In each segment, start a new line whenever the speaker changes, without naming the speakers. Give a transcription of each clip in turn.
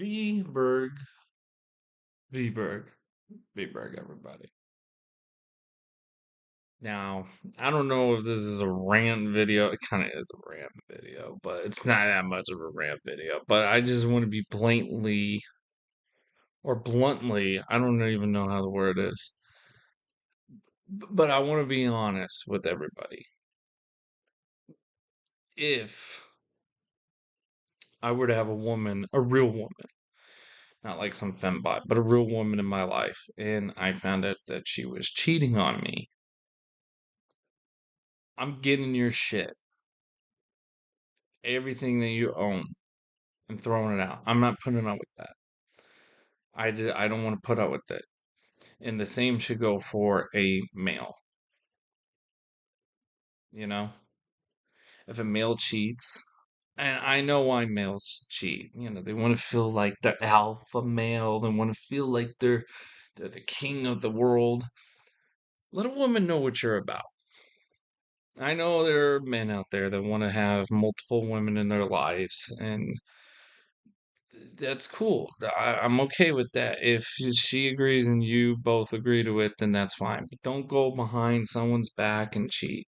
Vberg, Vberg, Vberg, everybody. Now, I don't know if this is a rant video. It kind of is a rant video, but it's not that much of a rant video. But I just want to be blatantly or bluntly, I don't even know how the word is, but I want to be honest with everybody. If I were to have a woman, a real woman, not like some fembot, but a real woman in my life, and I found out that she was cheating on me, I'm getting your shit, everything that you own, and throwing it out. I'm not putting up with that. I don't want to put up with it. And the same should go for a male. You know, if a male cheats, and I know why males cheat. They want to feel like the alpha male. They want to feel like they're the king of the world. Let a woman know what you're about. I know there are men out there that want to have multiple women in their lives, and that's cool. I'm okay with that. If she agrees and you both agree to it, then that's fine. But don't go behind someone's back and cheat.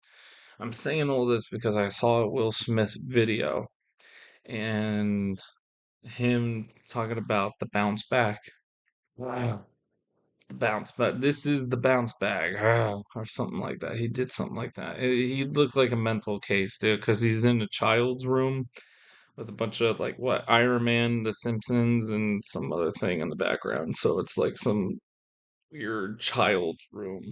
I'm saying all this because I saw a Will Smith video and him talking about the bounce back. Wow. The bounce back. This is the bounce back, or something like that. He did something like that. He looked like a mental case, dude, because he's in a child's room with a bunch of like what Iron Man, The Simpsons, and some other thing in the background. So it's like some weird child room.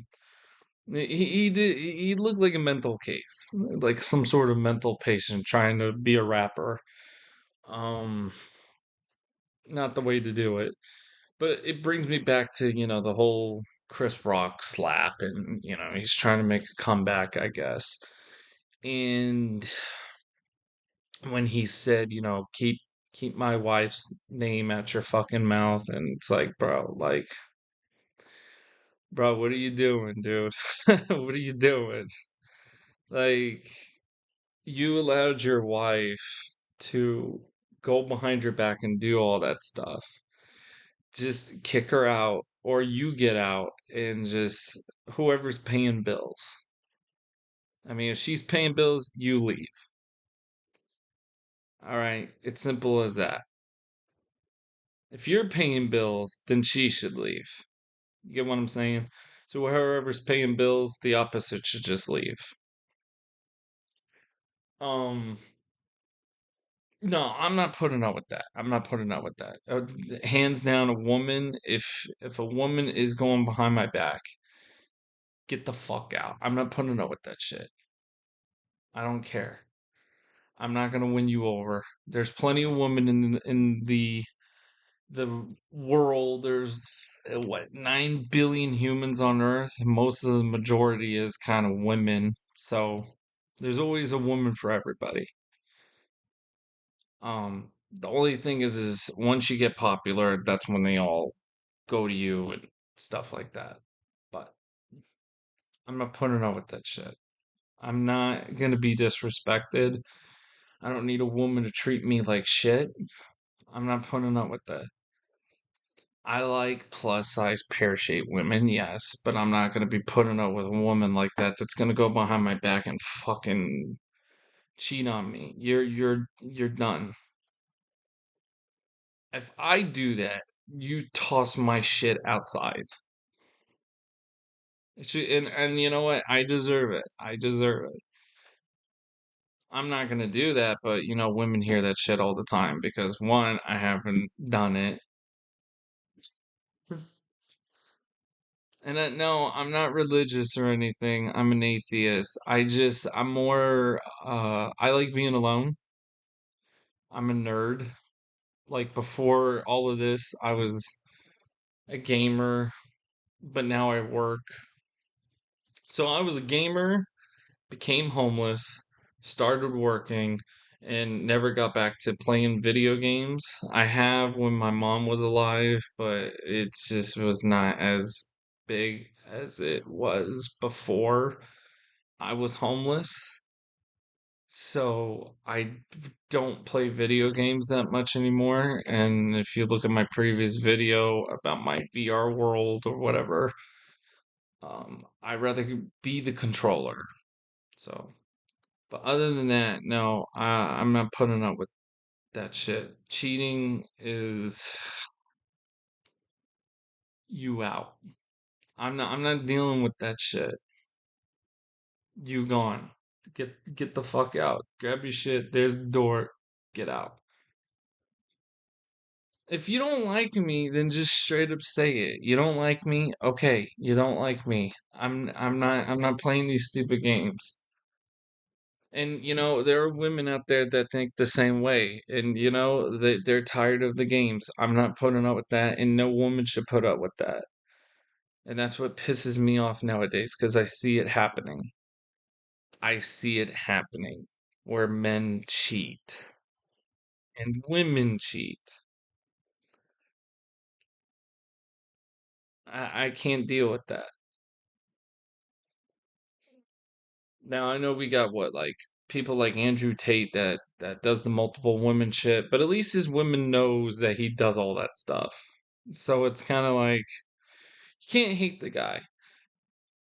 He looked like a mental case, like some sort of mental patient trying to be a rapper. Um, Not the way to do it. But it brings me back to the whole Chris Rock slap, and he's trying to make a comeback, I guess. And when he said, keep my wife's name at your fucking mouth. And it's like, bro, what are you doing, dude? What are you doing? Like, you allowed your wife to go behind your back and do all that stuff. Just kick her out, or you get out, and just whoever's paying bills. I mean, if she's paying bills, you leave. All right, it's simple as that. If you're paying bills, then she should leave. You get what I'm saying? So whoever's paying bills, the opposite should just leave. Um, no, I'm not putting up with that. I'm not putting up with that. Hands down, a woman. If a woman is going behind my back, get the fuck out. I'm not putting up with that shit. I don't care. I'm not gonna win you over. There's plenty of women in the world. There's what 9 billion humans on Earth. Most of the majority is kind of women. So there's always a woman for everybody. The only thing is once you get popular, that's when they all go to you and stuff like that. But I'm not putting up with that shit. I'm not gonna be disrespected. I don't need a woman to treat me like shit. I'm not putting up with that. I like plus size pear shaped women, yes, but I'm not gonna be putting up with a woman like that that's gonna go behind my back and fucking cheat on me. You're done. If I do that, you toss my shit outside. And you know what? I deserve it. I deserve it. I'm not gonna do that, but women hear that shit all the time because one, I haven't done it. And no, I'm not religious or anything. I'm an atheist. I'm more, I like being alone. I'm a nerd. Like before all of this, I was a gamer, but now I work. So I was a gamer, became homeless, started working, and never got back to playing video games. I have when my mom was alive, but it just was not as big as it was before I was homeless. So don't play video games that much anymore. And if you look at my previous video about my VR world or whatever, I'd rather be the controller. So, but other than that, no, I'm not putting up with that shit. Cheating is you out. I'm not dealing with that shit. You gone. Get the fuck out. Grab your shit. There's the door. Get out. If you don't like me, then just straight up say it. You don't like me? Okay, you don't like me. I'm not playing these stupid games. And there are women out there that think the same way. And they're tired of the games. I'm not putting up with that, and no woman should put up with that. And that's what pisses me off nowadays because I see it happening. I see it happening where men cheat and women cheat. I can't deal with that. Now I know we got what, like, people like Andrew Tate that does the multiple women shit, but at least his woman knows that he does all that stuff. So it's kind of like you can't hate the guy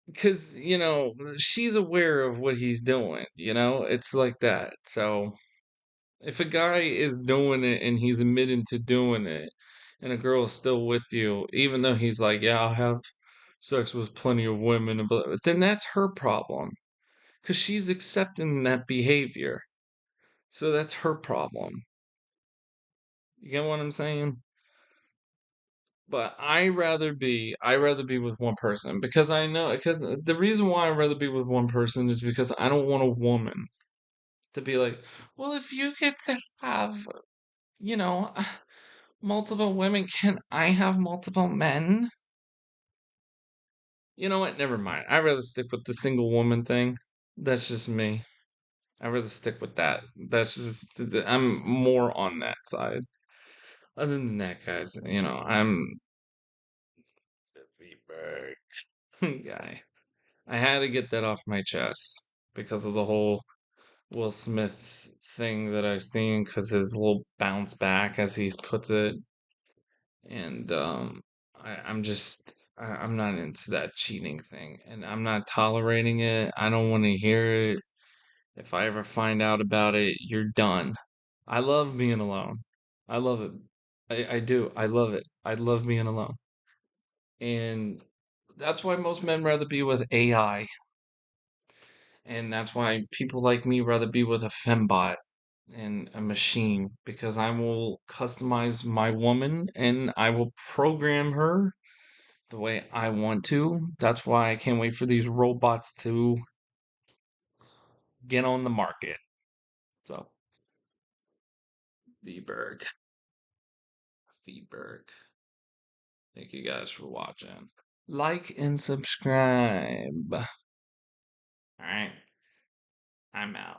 because she's aware of what he's doing. It's like that. So if a guy is doing it and he's admitting to doing it, and a girl is still with you, even though he's like, yeah, I'll have sex with plenty of women, then that's her problem because she's accepting that behavior. So that's her problem. You get what I'm saying? But I rather be with one person because I know because the reason why I'd rather be with one person is because I don't want a woman to be like, well, if you get to have, you know, multiple women, can I have multiple men? You know what? Never mind. I'd rather stick with the single woman thing. That's just me. I'd rather stick with that. That's just, I'm more on that side. Other than that, guys, I'm the V-Berg guy. I had to get that off my chest because of the whole Will Smith thing that I've seen, because his little bounce back, as he puts it. And I'm not into that cheating thing, and I'm not tolerating it. I don't want to hear it. If I ever find out about it, you're done. I love being alone. I love it. I do. I love it. I love being alone. And that's why most men rather be with AI. And that's why people like me rather be with a fembot and a machine, because I will customize my woman and I will program her the way I want to. That's why I can't wait for these robots to get on the market. So, V-Berg. V-Berg. Thank you guys for watching. Like and subscribe. All right, I'm out.